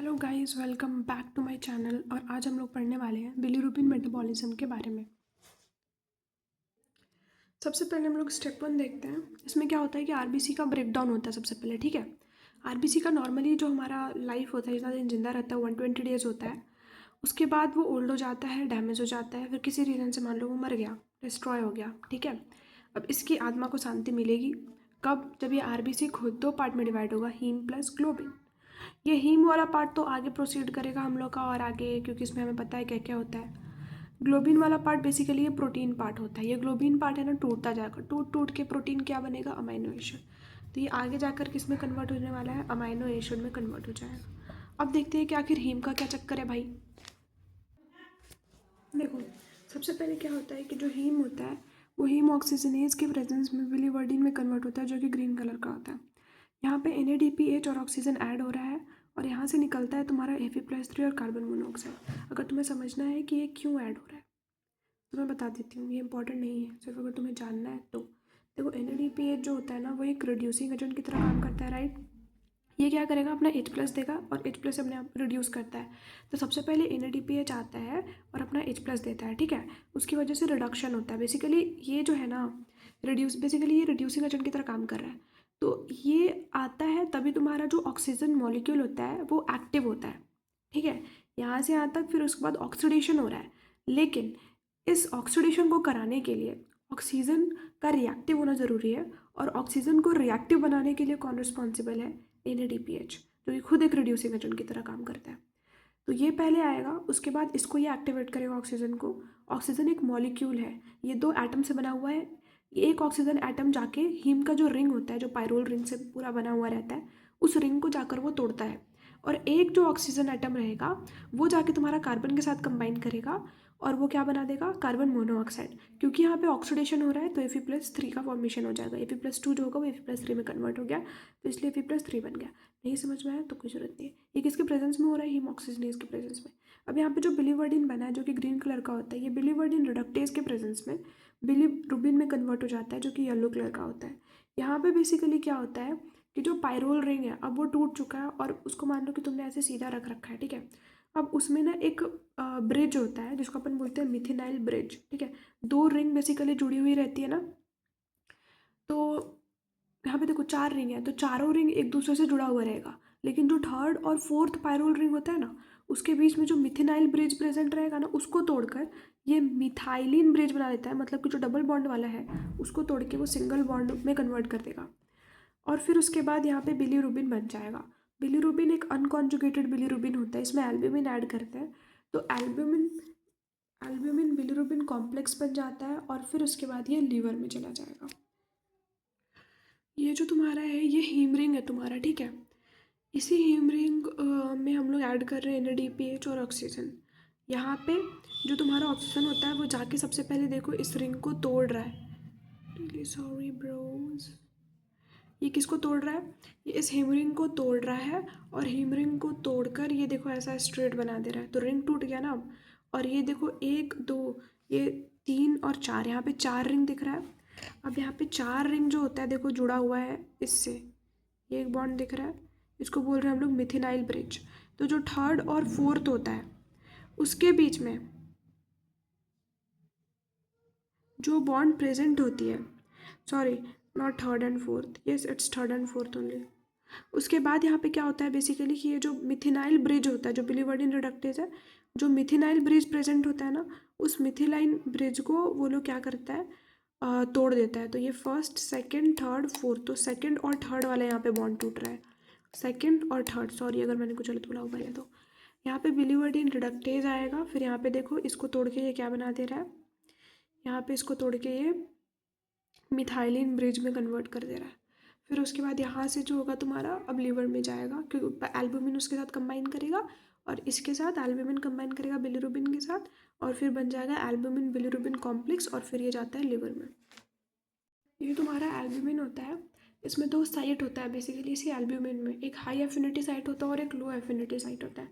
Hello guys, welcome back to my channel. और आज हम लोग पढ़ने वाले हैं बिलीरुबिन मेटाबॉलिज्म के बारे में। सबसे पहले हम लोग स्टेप 1 देखते हैं। इसमें क्या होता है कि आरबीसी का ब्रेकडाउन होता है सबसे पहले, ठीक है। आरबीसी का नॉर्मली जो हमारा लाइफ होता है, जितना दिन जिंदा रहता है 120 डेज होता है। उसके बाद वो ओल्ड हो जाता है, डैमेज हो जाता है, फिर किसी रीज़न से मान लो वो मर गया, डिस्ट्रॉय हो गया, ठीक है। अब इसकी आत्मा को शांति मिलेगी कब? जब ये आरबीसी खुद दो पार्ट में डिवाइड होगा, हीम प्लस ग्लोबिन। ये हीम वाला पार्ट तो आगे प्रोसीड करेगा हम लोग का और आगे, क्योंकि इसमें हमें पता है क्या क्या होता है। ग्लोबिन वाला पार्ट बेसिकली ये प्रोटीन पार्ट होता है। ये ग्लोबिन पार्ट है ना, टूटता जाएगा, टूट टूट के प्रोटीन क्या बनेगा? Amino acid. तो ये आगे जाकर किस में कन्वर्ट होने वाला है? अमाइनो एसिड में कन्वर्ट हो जाएगा। अब देखते हैं कि आखिर हीम का क्या चक्कर है भाई। देखो, सबसे पहले क्या होता है कि जो हीम होता है वो हीम ऑक्सीजनेज के प्रेजेंस में बिलीवर्डिन में कन्वर्ट होता है, जो कि ग्रीन कलर का होता है। यहाँ पे NADPH और ऑक्सीजन ऐड हो रहा है और यहाँ से निकलता है तुम्हारा Fe+3 और कार्बन मोनोऑक्साइड। अगर तुम्हें समझना है कि ये क्यों ऐड हो रहा है तो मैं बता देती हूँ, ये इंपॉर्टेंट नहीं है, सिर्फ अगर तुम्हें जानना है तो। देखो, NADPH जो होता है ना, वो एक रिड्यूसिंग एजेंट की तरह काम करता है, राइट। ये क्या करेगा? अपना H+ देगा और H+ अपने आप रिड्यूस करता है। तो सबसे पहले NADPH आता है और अपना H+ देता है, ठीक है। उसकी वजह से रिडक्शन होता है। बेसिकली ये जो है ना, बेसिकली ये रिड्यूसिंग एजेंट की तरह काम कर रहा है। तो ये आता है तभी तुम्हारा जो ऑक्सीजन मॉलिक्यूल होता है वो एक्टिव होता है, ठीक है। यहाँ से यहाँ तक, फिर उसके बाद ऑक्सीडेशन हो रहा है। लेकिन इस ऑक्सीडेशन को कराने के लिए ऑक्सीजन का रिएक्टिव होना ज़रूरी है। और ऑक्सीजन को रिएक्टिव बनाने के लिए कौन रिस्पॉन्सिबल है? NADPH, जो कि खुद एक रिड्यूसिंग एजेंट की तरह काम करता है। तो ये पहले आएगा, उसके बाद इसको ये एक्टिवेट करेगा ऑक्सीजन को। ऑक्सीजन एक मॉलिक्यूल है, ये 2 एटम से बना हुआ है। एक ऑक्सीजन एटम जाके हीम का जो रिंग होता है, जो पायरोल रिंग से पूरा बना हुआ रहता है, उस रिंग को जाकर वो तोड़ता है। और एक जो ऑक्सीजन एटम रहेगा वो जाके तुम्हारा कार्बन के साथ कंबाइन करेगा और वो क्या बना देगा? Carbon monoxide. क्योंकि यहाँ पे ऑक्सीडेशन हो रहा है तो Fe+3 का फॉर्मेशन हो जाएगा। Fe+2 जो होगा वो Fe+3 में कन्वर्ट हो गया, तो इसलिए Fe+3 बन गया। नहीं समझ में आया तो कोई ज़रूरत नहीं है। ये किसके प्रेजेंस में हो रहा है? हीम ऑक्सीजनेज के प्रेजेंस में। अब यहाँ पे जो बिलीवर्डिन बना है, जो कि ग्रीन कलर का होता है, ये बिलीवर्डिन रिडक्टेज के प्रेजेंस में बिलीरुबिन में कन्वर्ट हो जाता है, जो कि येलो कलर का होता है। यहाँ पे बेसिकली क्या होता है कि जो पायरोल रिंग है अब वो टूट चुका है और उसको मान लो कि तुमने ऐसे सीधा रख रखा है, ठीक है। अब उसमें ना एक ब्रिज होता है जिसको अपन बोलते हैं मिथिनाइल ब्रिज, ठीक है। 2 रिंग बेसिकली जुड़ी हुई रहती है ना। तो यहाँ पे देखो 4 रिंग है, तो चारों रिंग एक दूसरे से जुड़ा हुआ रहेगा। लेकिन जो थर्ड और फोर्थ पायरोल रिंग होता है ना, उसके बीच में जो मिथिनाइल ब्रिज प्रेजेंट रहेगा ना, उसको तोड़कर ये मिथाइलिन ब्रिज बना देता है। मतलब कि जो डबल बॉन्ड वाला है उसको तोड़ के वो सिंगल बॉन्ड में कन्वर्ट कर देगा। और फिर उसके बाद यहाँ पे बिलीरुबिन बन जाएगा। बिलीरुबिन एक अनकॉन्जुगेटेड बिलीरुबिन होता है, इसमें एल्ब्यूमिन ऐड करते हैं। तो एल्ब्यूमिन एल्ब्यूमिन बिलीरुबिन कॉम्प्लेक्स बन जाता है और फिर उसके बाद ये लीवर में चला जाएगा। ये जो तुम्हारा है ये हीम रिंग है तुम्हारा, ठीक है। इसी हीम रिंग में हम लोग ऐड कर रहे हैं NADPH और ऑक्सीजन। यहाँ पे जो तुम्हारा ऑक्सीजन होता है वो जाके सबसे पहले देखो इस रिंग को तोड़ रहा है। Really sorry bros. ये किसको तोड़ रहा है? ये इस हीम रिंग को तोड़ रहा है और हीम रिंग को तोड़कर ये देखो ऐसा स्ट्रेट बना दे रहा है। तो रिंग टूट गया ना अब। और ये देखो 1 2, ये 3 और 4, यहाँ पे 4 रिंग दिख रहा है। अब यहाँ पे 4 रिंग जो होता है देखो जुड़ा हुआ है इससे, ये एक बॉन्ड दिख रहा है, इसको बोल रहे हैं हम लोग मिथिनाइल ब्रिज। तो जो थर्ड और फोर्थ होता है उसके बीच में जो बॉन्ड प्रेजेंट होती है, sorry not third and fourth, yes it's third and fourth only. उसके बाद यहाँ पे क्या होता है बेसिकली कि ये जो मिथिनाइल ब्रिज होता है, जो बिलीवर्डिन रिडक्टेज है, जो मिथिनाइल ब्रिज प्रेजेंट होता है ना, उस मिथिलाइन ब्रिज को वो लोग क्या करता है? तोड़ देता है। तो ये फर्स्ट सेकंड थर्ड फोर्थ, तो सेकंड और थर्ड वाला यहाँ पे बॉन्ड टूट रहा है। सेकंड और थर्ड, सॉरी अगर मैंने कुछ गलत बोला हो पहले तो। यहाँ पे बिलीवर्डिन रिडक्टेज आएगा, फिर यहाँ पे देखो इसको तोड़ के ये क्या बना दे रहा है? यहाँ पे इसको तोड़ के ये मिथाइलिन ब्रिज में कन्वर्ट कर दे रहा है। फिर उसके बाद यहाँ से जो होगा तुम्हारा अब लीवर में जाएगा, क्योंकि एल्बुमिन उसके साथ कंबाइन करेगा और इसके साथ एल्बुमिन कंबाइन करेगा बिलीरुबिन के साथ, और फिर बन जाएगा एल्बुमिन बिलीरुबिन कॉम्प्लेक्स और फिर ये जाता है लीवर में। ये तुम्हारा एल्ब्यूमिन होता है। इसमें 2 साइट होता है बेसिकली इसी एल्ब्यूमिन में, एक हाई एफिनिटी साइट होता है और एक लो एफिनिटी साइट होता है।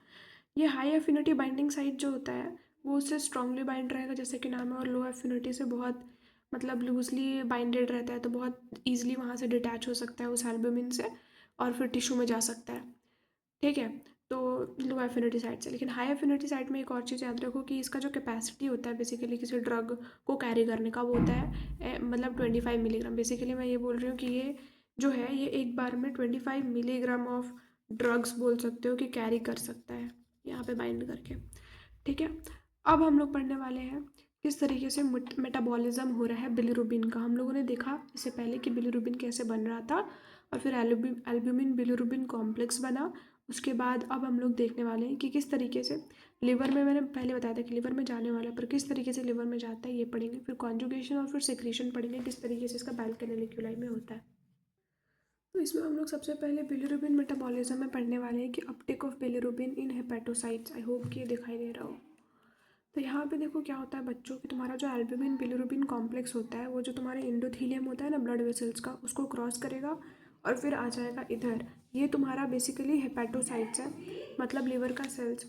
ये हाई एफिनिटी बाइंडिंग साइट जो होता है वो उससे स्ट्रांगली बाइंड रहेगा जैसे कि नाम है, और लो एफिनिटी से बहुत मतलब लूजली बाइंडेड रहता है, तो बहुत ईजिली वहाँ से डिटैच हो सकता है उस एल्ब्यूमिन से और फिर टिश्यू में जा सकता है, ठीक है। तो लो एफिनिटी साइट से। लेकिन हाई एफिनिटी साइट में एक और चीज़ याद रखो कि इसका जो कैपेसिटी होता है बेसिकली किसी ड्रग को कैरी करने का, वो होता है मतलब 25 मिलीग्राम। बेसिकली मैं ये बोल रही हूँ कि ये जो है ये एक बार में 25 मिलीग्राम ऑफ ड्रग्स बोल सकते हो कि कैरी कर सकता है यहाँ पे बाइंड करके। ठीक है, अब हम लोग पढ़ने वाले हैं किस तरीके से मेटाबॉलिज्म हो रहा है बिलिरुबिन का। हम लोगों ने देखा इससे पहले कि बिलिरुबिन कैसे बन रहा था, और फिर एल्ब्यूमिन बिलिरुबिन कॉम्प्लेक्स बना। उसके बाद अब हम लोग देखने वाले हैं कि किस तरीके से लिवर में, मैंने पहले बताया था कि लिवर में जाने वाला, पर किस तरीके से लिवर में जाता है ये पढ़ेंगे। फिर कॉन्जुगेशन और फिर सेक्रीशन पढ़ेंगे, किस तरीके से इसका बाइल में होता है। तो इसमें हम लोग सबसे पहले बिलिरुबिन मेटाबॉलिज्म में पढ़ने वाले हैं कि Uptake of bilirubin in hepatocytes. I hope कि ये दिखाई दे रहा हो। तो यहाँ पे देखो क्या होता है बच्चों कि तुम्हारा जो एल्ब्यूमिन बिलिरुबिन कॉम्प्लेक्स होता है वो जो तुम्हारे एंडोथेलियम होता है ना ब्लड वेसल्स का, उसको क्रॉस करेगा और फिर आ जाएगा इधर। ये तुम्हारा बेसिकली हेपेटोसाइट्स है, मतलब लिवर का सेल्स।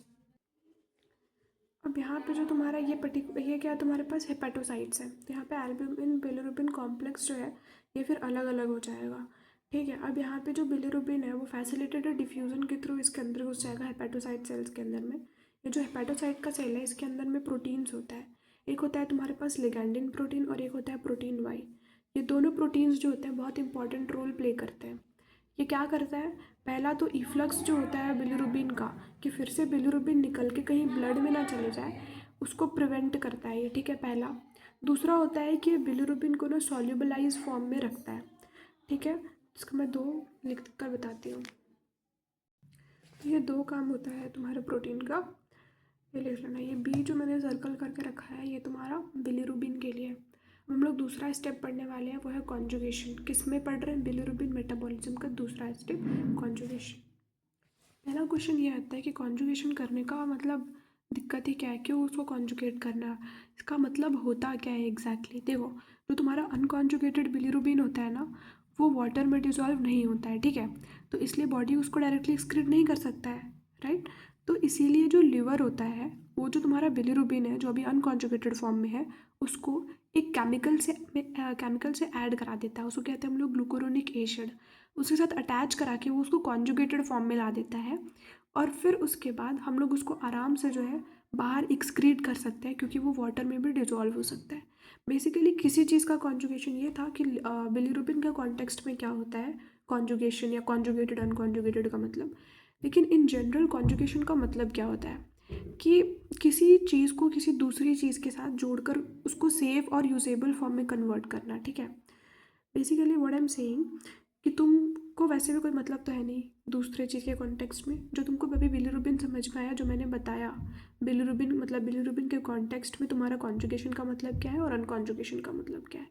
अब यहाँ पे जो तुम्हारा ये क्या तुम्हारे पास हेपेटोसाइट्स है, तो यहाँ पे एल्ब्यूमिन बिलिरुबिन कॉम्प्लेक्स जो है ये फिर अलग अलग हो जाएगा। ठीक है, अब यहाँ पे जो बिलिरुबिन है वो फैसिलिटेटेड डिफ्यूजन के थ्रू इसके अंदर घुस जाएगा हेपेटोसाइट सेल्स के अंदर में। ये जो हेपेटोसाइट का सेल है इसके अंदर में प्रोटीन्स होता है। एक होता है तुम्हारे पास लिगैंडिन प्रोटीन और एक होता है प्रोटीन वाई। ये दोनों प्रोटीन्स जो होते हैं बहुत इंपॉर्टेंट रोल प्ले करते हैं। ये क्या करता है, पहला तो इफ्लक्स जो होता है बिलिरुबिन का, कि फिर से बिलिरुबिन निकल के कहीं ब्लड में ना चले जाए, उसको प्रिवेंट करता है ये। ठीक है, पहला। दूसरा होता है कि बिलिरुबिन को ना सॉल्युबलाइज फॉर्म में रखता है। ठीक है, इसका मैं दो लिख कर बताती हूँ। ये दो काम होता है तुम्हारे प्रोटीन का, ये लिख लेना। ये बी जो मैंने सर्कल करके रखा है ये तुम्हारा बिलिरुबिन के लिए। अब हम लोग दूसरा स्टेप पढ़ने वाले हैं, वो है कॉन्जुगेशन। किस में पढ़ रहे हैं, बिलिरुबिन मेटाबॉलिज्म का दूसरा स्टेप कॉन्जुगेशन। पहला क्वेश्चन ये आता है कि कॉन्जुगेशन करने का मतलब दिक्कत ही क्या है, क्यों उसको कॉन्जुगेट करना है, इसका मतलब होता क्या है एग्जैक्टली। देखो, जो तुम्हारा अनकॉन्जुगेटेड बिलिरुबिन होता है ना वो वाटर में डिजॉल्व नहीं होता है। ठीक है, तो इसलिए बॉडी उसको डायरेक्टली एक्सक्रीट नहीं कर सकता है, राइट। तो इसीलिए जो लिवर होता है वो जो तुम्हारा बिलिरुबिन है जो अभी अनकॉन्जुगेटेड फॉर्म में है उसको एक केमिकल से ऐड करा देता है। उसको कहते हैं हम लोग ग्लूकुरोनिक एसिड। उसके साथ अटैच करा के वो उसको कॉन्जुगेटेड फॉर्म में ला देता है, और फिर उसके बाद हम लोग उसको आराम से जो है बाहर एक्सक्रीट कर सकते हैं, क्योंकि वो वाटर में भी डिजॉल्व हो सकता है। बेसिकली किसी चीज़ का कॉन्जुगेशन ये था कि बिलिरुबिन का कॉन्टेक्स्ट में क्या होता है कॉन्जुगेशन या कॉन्जुगेटेड अनकॉन्जुगेटेड का मतलब। लेकिन इन जनरल कॉन्जुगेशन का मतलब क्या होता है कि किसी चीज़ को किसी दूसरी चीज़ के साथ जोड़कर उसको सेफ और यूजेबल फॉर्म में कन्वर्ट करना। ठीक है, basically what I am saying कि तुमको वैसे भी कोई मतलब तो है नहीं दूसरे चीज़ के कॉन्टेक्स्ट में। जो तुमको अभी बिलिरुबिन समझ में आया जो मैंने बताया, बिलिरुबिन मतलब बिलिरुबिन के कॉन्टेक्स्ट में तुम्हारा कॉन्जुगेशन का मतलब क्या है और अनकॉन्जुगेशन का मतलब क्या है।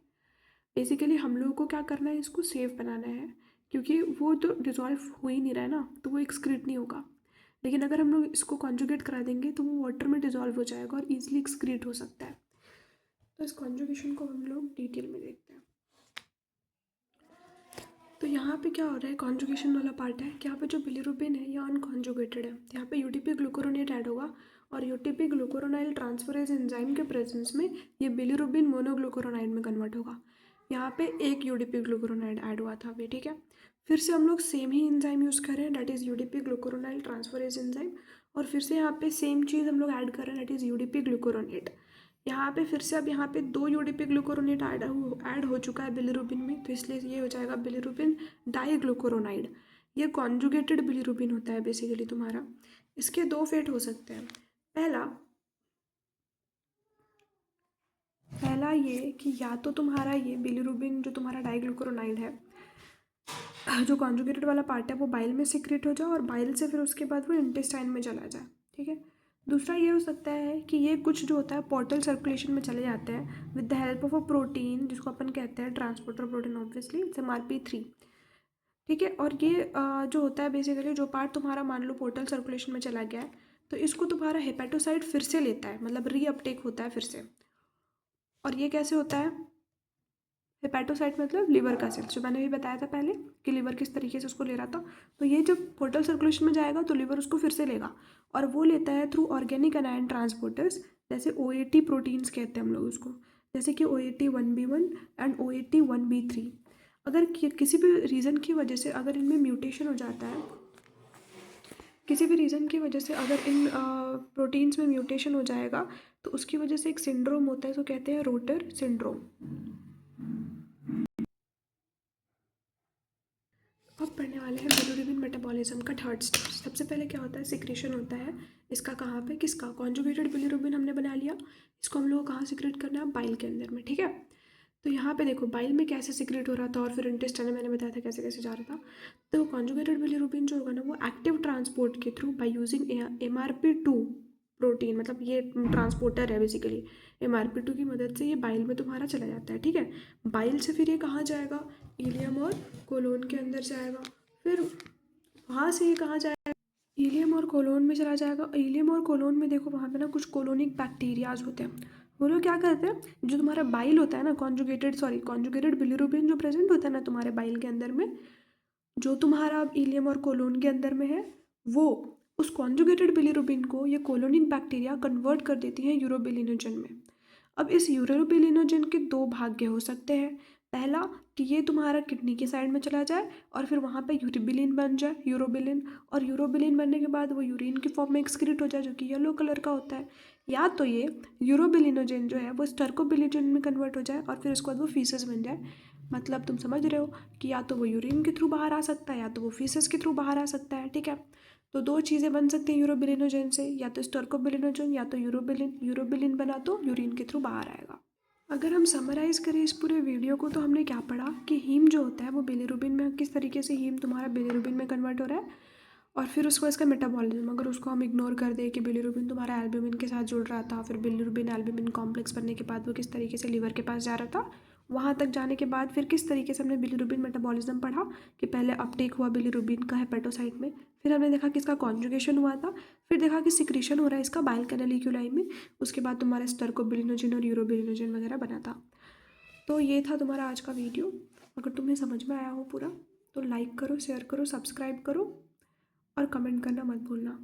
बेसिकली हम लोगों को क्या करना है, इसको सेफ बनाना है, क्योंकि वो तो डिजॉल्व हो ही नहीं रहा है ना, तो वो एक्सक्रीट नहीं होगा। लेकिन अगर हम लोग इसको कॉन्जुगेट करा देंगे तो वो वाटर में डिजॉल्व हो जाएगा और ईजिली एक्सक्रीट हो सकता है। तो इस कॉन्जुगेशन को हम लोग डिटेल में देखते हैं। तो यहाँ पे क्या हो रहा है, कॉन्जुगेशन वाला पार्ट है कि यहाँ पे जो बिलिरुबिन है ये अनकॉन्जुगेटेड है। यहाँ पे यूटीपी ग्लूकोरोनेट ऐड होगा और यूटीपी ग्लूकोरोनाइल ट्रांसफरेज एंजाइम के प्रेजेंस में ये बिलिरुबिन मोनोग्लूकोरोनाइड में कन्वर्ट होगा। यहाँ पे एक यूडीपी ग्लूकोरोनाइड ऐड हुआ था अभी। ठीक है, फिर से हम लोग सेम ही एंजाइम यूज़ कर रहे हैं, that is UDP glucuronyl transferase enzyme. और फिर से यहाँ पे सेम चीज़ हम लोग ऐड कर रहे हैं, डैट इज़ यूडीपी ग्लूकोरोनेट। यहाँ पे फिर से अब यहाँ पे दो यूडीपी ग्लूकोरोनेट ऐड हो चुका है बिलिरुबिन में, तो इसलिए ये हो जाएगा बिलिरुबिन डाईग्लूकोरोनाइड। ये कॉन्जुगेटेड बिलिरुबिन होता है बेसिकली तुम्हारा। इसके दो फेट हो सकते हैं। पहला ये कि या तो तुम्हारा ये बिलिरुबिन जो तुम्हारा डाईग्लूकोरोनाइड है जो कॉन्जुगेटेड वाला पार्ट है वो बाइल में सिक्रेट हो जाए और बाइल से फिर उसके बाद वो इंटेस्टाइन में चला जाए। ठीक है, दूसरा ये हो सकता है कि ये कुछ जो होता है पोर्टल सर्कुलेशन में चले जाते हैं with the help of a protein जिसको अपन कहते हैं transporter protein, obviously it's MRP3। ठीक है, और ये जो होता है बेसिकली जो पार्ट तुम्हारा मान लो पोर्टल सर्कुलेशन में चला गया है तो इसको तुम्हारा हेपेटोसाइट फिर से लेता है, मतलब रीअपटेक होता है फिर से। और ये कैसे होता है, हेपेटोसाइट मतलब लिवर का सेल, जो मैंने भी बताया था पहले कि लिवर किस तरीके से उसको ले रहा था। तो ये जब पोर्टल सर्कुलेशन में जाएगा तो लिवर उसको फिर से लेगा और वो लेता है थ्रू ऑर्गेनिक अनायन ट्रांसपोर्टर्स, जैसे OAT प्रोटीन्स कहते हैं हम लोग उसको, जैसे कि OAT1B1 एंड OAT1B3। अगर किसी भी रीज़न की वजह से अगर इनमें म्यूटेशन हो जाता है किसी भी रीज़न की वजह से अगर इन प्रोटीन्स में म्यूटेशन हो जाएगा तो उसकी वजह से एक सिंड्रोम होता है, तो कहते हैं रोटर सिंड्रोम। अब पढ़ने वाले हैं बिलिरुबिन मेटाबॉलिज्म का थर्ड स्टेज। सबसे पहले क्या होता है, सिक्रेशन होता है। इसका कहाँ पे, किसका, कॉन्जुगेटेड बिलिरुबिन हमने बना लिया। इसको हम लोग कहाँ सिक्रेट करना है, बाइल के अंदर में, ठीक है। तो यहाँ पे देखो बाइल में कैसे सिक्रेट हो रहा था और फिर इंटेस्टाइन में मैंने बताया था कैसे कैसे जा रहा था। तो कॉन्जुगेटेड बिलिरुबिन जो होगा ना वो एक्टिव ट्रांसपोर्ट के through by using MRP2 protein, मतलब ये ट्रांसपोर्टर है बेसिकली। MRP2 की मदद से ये बाइल में तुम्हारा चला जाता है, ठीक है। बाइल से फिर ये कहाँ जाएगा, इलियम और कोलोन के अंदर जाएगा। फिर वहाँ से ये कहाँ जाएगा, इलियम और कोलोन में चला जाएगा। इलियम और कोलोन में देखो वहाँ पे ना कुछ कोलोनिक बैक्टीरियाज होते हैं। वो लोग क्या करते हैं, जो तुम्हारा बाइल होता है ना, कॉन्जुगेटेड बिलिरुबिन जो प्रेजेंट होता है ना तुम्हारे बाइल के अंदर में, जो तुम्हारा अब इलियम और कोलोन के अंदर में है, वो उस कॉन्जुगेटेड बिलिरुबिन को ये कोलोनिक बैक्टीरिया कन्वर्ट कर देती हैं यूरोबिलिनोजन में। अब इस यूरोबिलिनोजन के दो भाग्य हो सकते हैं। पहला कि ये तुम्हारा किडनी के साइड में चला जाए और फिर वहाँ पे यूरोबिलिन बन जाए, यूरोबिलिन, और यूरोबिलिन बनने के बाद वो यूरिन की फॉर्म में एक्सक्रीट हो जाए जो कि येलो कलर का होता है। या तो ये यूरोबिलिनोजन जो है वो स्टर्कोबिलिजन में कन्वर्ट हो जाए और फिर उसके बाद वो फीसेस बन जाए। मतलब तुम समझ रहे हो कि या तो वो यूरिन के थ्रू बाहर आ सकता है या तो वो फीसेस के थ्रू बाहर आ सकता है, ठीक है। तो दो चीज़ें बन सकती हैं यूरोबिलिनोजन से, या तो स्टर्कोबिलिनोजन या तो यूरोबिलिन। यूरोबिलिन बना तो यूरिन के थ्रू बाहर आएगा। अगर हम समराइज करें इस पूरे वीडियो को तो हमने क्या पढ़ा कि हीम जो होता है वो बिलिरुबिन में, किस तरीके से हीम तुम्हारा बिलिरुबिन में कन्वर्ट हो रहा है, और फिर उसको इसका मेटाबॉलिज्म, अगर उसको हम इग्नोर कर दें कि बिलिरुबिन तुम्हारा एल्ब्यूमिन के साथ जुड़ रहा था, फिर बिलिरुबिन एल्ब्यूमिन कॉम्प्लेक्स बनने के बाद वो किस तरीके से लीवर के पास जा रहा था, वहाँ तक जाने के बाद फिर किस तरीके से हमने बिलिरुबिन मेटाबॉलिज्म पढ़ा कि पहले अपटेक हुआ बिलिरुबिन का हेपेटोसाइट में, फिर हमने देखा कि इसका कॉन्जुगेशन हुआ था, फिर देखा कि सिक्रीशन हो रहा है इसका बाइल कैनालिक्यूलाई में, उसके बाद तुम्हारा स्टर्कोबिलिनोजन और यूरोबिलिनोजन वगैरह बना था। तो ये था तुम्हारा आज का वीडियो। अगर तुम्हें समझ में आया हो पूरा तो लाइक करो, शेयर करो, सब्सक्राइब करो और कमेंट करना मत भूलना।